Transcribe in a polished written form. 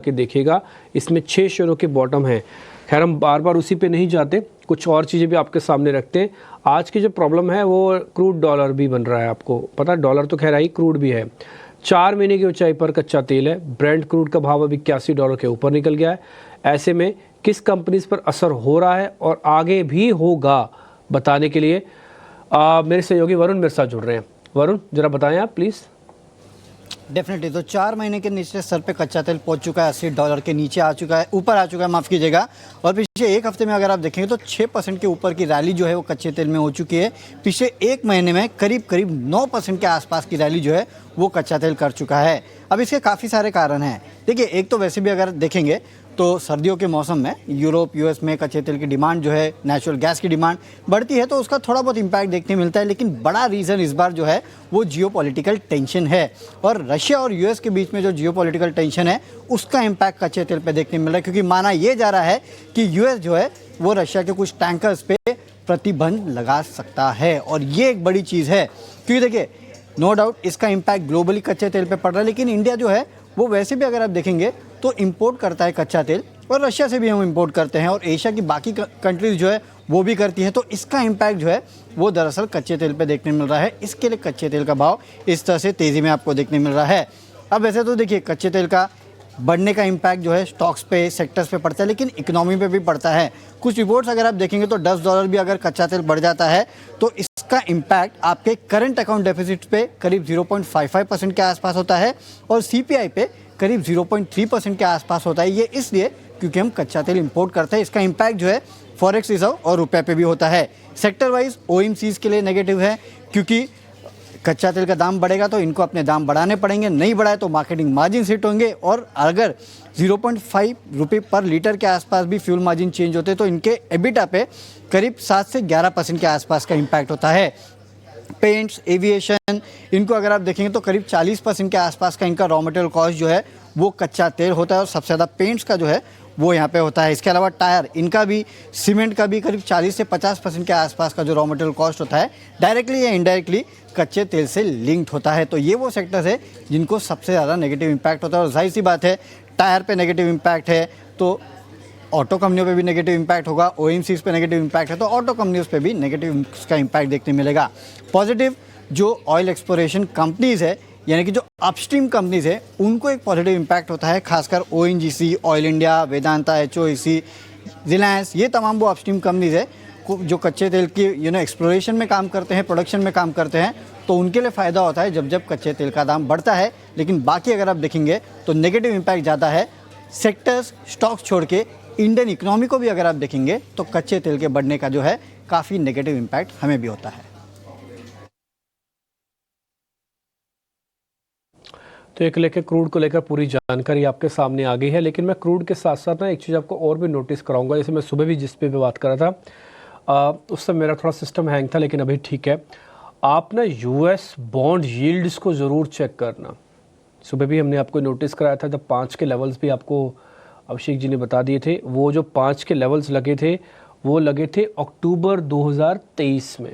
के देखिएगा, इसमें 6 शेयरों के बॉटम हैं। खैर हम बार बार उसी पे नहीं जाते, कुछ और चीज़ें भी आपके सामने रखते हैं। आज की जो प्रॉब्लम है वो क्रूड डॉलर भी बन रहा है, आपको पता है डॉलर तो खैर आई, क्रूड भी है। 4 महीने की ऊंचाई पर कच्चा तेल है। ब्रेंट क्रूड का भाव अभी $81 के ऊपर निकल गया है। ऐसे में किस कंपनीज पर असर हो रहा है और आगे भी होगा, बताने के लिए मेरे सहयोगी वरुण मेरे साथ जुड़ रहे हैं। वरुण जरा बताएं आप प्लीज़। डेफिनेटली, तो 4 महीने के निचले स्तर पे कच्चा तेल पहुंच चुका है, $80 के नीचे आ चुका है, ऊपर आ चुका है, माफ़ कीजिएगा। और पिछले एक हफ्ते में अगर आप देखेंगे तो 6% के ऊपर की रैली जो है वो कच्चे तेल में हो चुकी है। पिछले एक महीने में करीब 9% के आसपास की रैली जो है वो कच्चा तेल कर चुका है। अब इसके काफ़ी सारे कारण हैं। देखिए, एक तो वैसे भी अगर देखेंगे तो सर्दियों के मौसम में यूरोप यूएस में कच्चे तेल की डिमांड जो है, नेचुरल गैस की डिमांड बढ़ती है, तो उसका थोड़ा बहुत इम्पैक्ट देखने मिलता है। लेकिन बड़ा रीज़न इस बार जो है वो जियोपॉलिटिकल टेंशन है, और रशिया और यूएस के बीच में जो जियोपॉलिटिकल टेंशन है उसका इम्पैक्ट कच्चे तेल पे देखने मिल रहा है। क्योंकि माना यह जा रहा है कि यूएस जो है वो रशिया के कुछ टैंकर्स पे प्रतिबंध लगा सकता है, और ये एक बड़ी चीज़ है। क्योंकि देखिए, नो डाउट इसका इम्पैक्ट ग्लोबली कच्चे तेल पे पड़ रहा है, लेकिन इंडिया जो है वो वैसे भी अगर आप देखेंगे तो इंपोर्ट करता है कच्चा तेल, और रशिया से भी हम इंपोर्ट करते हैं, और एशिया की बाकी कंट्रीज जो है वो भी करती है। तो इसका इम्पैक्ट जो है वो दरअसल कच्चे तेल पे देखने मिल रहा है। इसके लिए कच्चे तेल का भाव इस तरह से तेज़ी में आपको देखने मिल रहा है। अब वैसे तो देखिए, कच्चे तेल का बढ़ने का इम्पैक्ट जो है स्टॉक्स पे, सेक्टर्स पे पड़ता है, लेकिन इकोनॉमी पे भी पड़ता है। कुछ रिपोर्ट्स अगर आप देखेंगे तो $10 भी अगर कच्चा तेल बढ़ जाता है तो इसका इम्पैक्ट आपके करंट अकाउंट डेफिसिट पे करीब 0.55% के आसपास होता है, और सीपीआई पे करीब 0.3% के आसपास होता है। ये इसलिए क्योंकि हम कच्चा तेल इंपोर्ट करते हैं। इसका इम्पैक्ट जो है फॉरेक्स रिजर्व और रुपये पे भी होता है। सेक्टर वाइज ओएमसीज के लिए नेगेटिव है, क्योंकि कच्चा तेल का दाम बढ़ेगा तो इनको अपने दाम बढ़ाने पड़ेंगे, नहीं बढ़ाए तो मार्केटिंग मार्जिन हिट होंगे, और अगर 0.5 रुपये पर लीटर के आसपास भी फ्यूल मार्जिन चेंज होते तो इनके एबिटा पे करीब 7 से 11% के आसपास का इम्पैक्ट होता है। पेंट्स, एविएशन, इनको अगर आप देखेंगे तो करीब 40% के आसपास का इनका रॉ मटेरियल कॉस्ट जो है वो कच्चा तेल होता है, और सबसे ज़्यादा पेंट्स का जो है वो यहाँ पे होता है। इसके अलावा टायर, इनका भी, सीमेंट का भी करीब 40 से 50% के आसपास का जो रॉ मटेरियल कॉस्ट होता है डायरेक्टली या इनडायरेक्टली कच्चे तेल से लिंक्ड होता है। तो ये वो सेक्टर्स है जिनको सबसे ज़्यादा नेगेटिव इम्पैक्ट होता है। और जाहिर सी बात है, टायर पे नेगेटिव इम्पैक्ट है तो ऑटो कंपनियों पे भी नेगेटिव इम्पैक्ट होगा, ओएमसीज पे नेगेटिव इम्पैक्ट है तो ऑटो कंपनीज पे भी नेगेटिव का इम्पैक्ट देखने मिलेगा। पॉजिटिव, जो ऑयल एक्सप्लोरेशन कंपनीज है, यानी कि जो अपस्ट्रीम कंपनीज है, उनको एक पॉजिटिव इम्पैक्ट होता है। खासकर ONGC, Oil India, Vedanta, HOEC, Reliance, ये तमाम वो अपस्ट्रीम कंपनीज है जो कच्चे तेल की एक्सप्लोरेशन में काम करते हैं, प्रोडक्शन में काम करते हैं, तो उनके लिए फ़ायदा होता है जब कच्चे तेल का दाम बढ़ता है। लेकिन बाकी अगर आप देखेंगे तो नेगेटिव इम्पैक्ट ज़्यादा है। सेक्टर्स, स्टॉक्स छोड़ के इंडियन इकोनॉमी को भी अगर आप देखेंगे तो कच्चे तेल के बढ़ने का जो है काफ़ी नेगेटिव इम्पैक्ट हमें भी होता है। तो एक लेकर क्रूड को लेकर पूरी जानकारी आपके सामने आ गई है, लेकिन मैं क्रूड के साथ साथ ना एक चीज़ आपको और भी नोटिस कराऊंगा। जैसे मैं सुबह भी जिस पे बात कर रहा था उस समय मेरा थोड़ा सिस्टम हैंग था, लेकिन अभी ठीक है। आप ना यूएस बॉन्ड यील्ड्स को ज़रूर चेक करना। सुबह भी हमने आपको नोटिस कराया था, जब 5 के लेवल्स भी आपको अभिषेक जी ने बता दिए थे। वो जो 5 के लेवल्स लगे थे वो लगे थे अक्टूबर 2023 में।